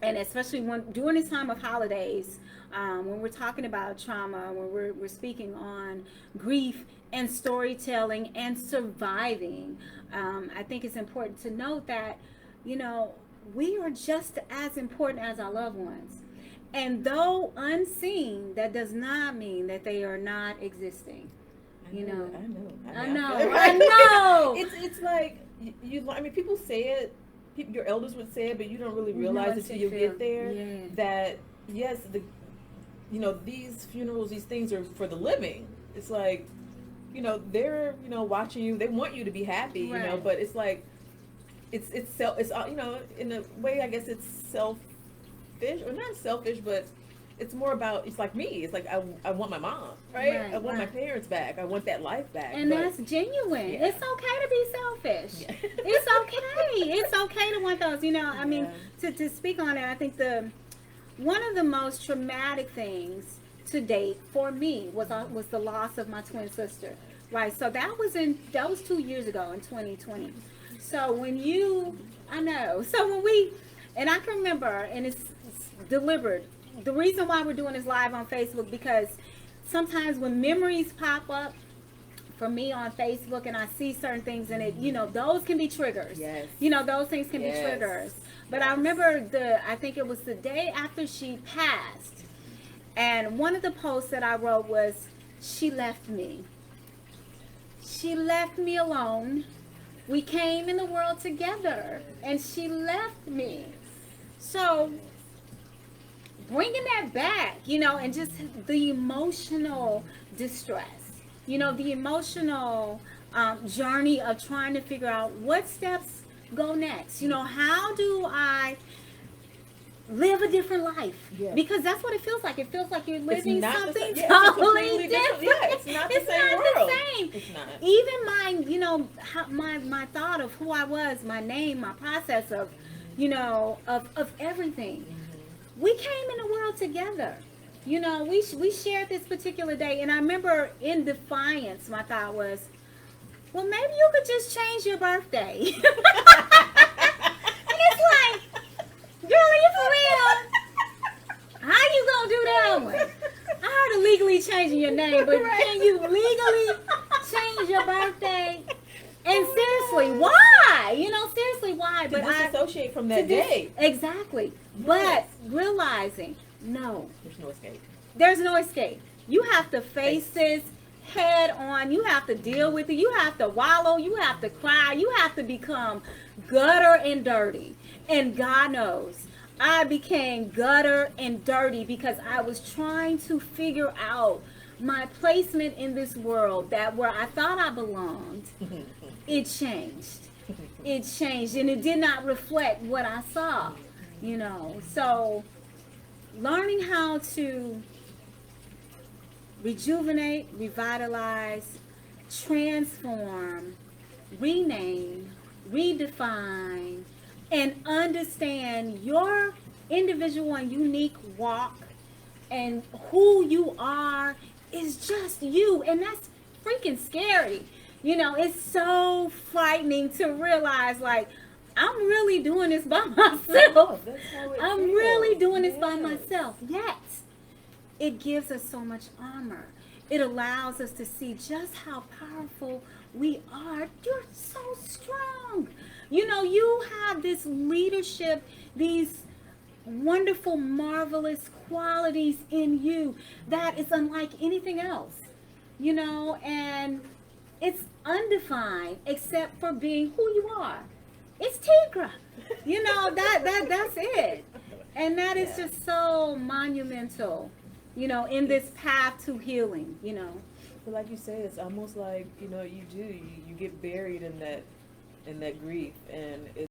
And especially when during this time of holidays, when we're talking about trauma, when we're speaking on grief and storytelling and surviving, I think it's important to note that, you know, we are just as important as our loved ones. And though unseen, that does not mean that they are not existing. You know, I know, I know. It's like you. I mean, people say it. Your elders would say it, but you don't really realize until you get there that yes, these funerals, these things are for the living. It's like, they're watching you. They want you to be happy, but it's like it's in a way, I guess it's selfish, or not selfish, but it's more about, it's like me. It's like I want my mom, right? I want my parents back. I want that life back. And that's genuine. Yeah. It's okay to be selfish. Yeah. It's okay. It's okay to want those. I mean, to speak on it, I think one of the most traumatic things to date for me was the loss of my twin sister. Right. So that was 2 years ago in 2020. So when I can remember, and it's deliberate. The reason why we're doing this live on Facebook, because sometimes when memories pop up for me on Facebook and I see certain things in it, those can be triggers. Yes. Those things can be triggers. But I remember I think it was the day after she passed, and one of the posts that I wrote was, she left me. She left me alone. We came in the world together, and she left me. So bringing that back, and just the emotional distress, the emotional journey of trying to figure out what steps go next. How do I live a different life? Yeah. Because that's what it feels like. It feels like you're living something totally different. Yeah, it's not the same world. It's not. Even my thought of who I was, my name, my process of, of everything. We came in the world together. We shared this particular day. And I remember in defiance, my thought was, well, maybe you could just change your birthday. And it's like, girl, are you for real? How you gonna do that one? I heard of legally changing your name, but can you legally change your birthday? And seriously, why? Seriously, why? But disassociate from that day. Exactly. Yes. But realizing, no. There's no escape. There's no escape. You have to face this head on. You have to deal with it. You have to wallow. You have to cry. You have to become gutter and dirty. And God knows, I became gutter and dirty because I was trying to figure out my placement in this world, that where I thought I belonged, it changed. It changed, and it did not reflect what I saw, So learning how to rejuvenate, revitalize, transform, rename, redefine, and understand your individual and unique walk and who you are is just you. And that's freaking scary. It's so frightening to realize, like, I'm really doing this by myself. I'm really doing this by myself. Yet, it gives us so much armor. It allows us to see just how powerful we are. You're so strong. You have this leadership, these wonderful, marvelous qualities in you that is unlike anything else. And it's undefined except for being who you are. It's Tigra. That's it. And that is just so monumental, in this path to healing, But like you say, it's almost like, you get buried in that grief, and it's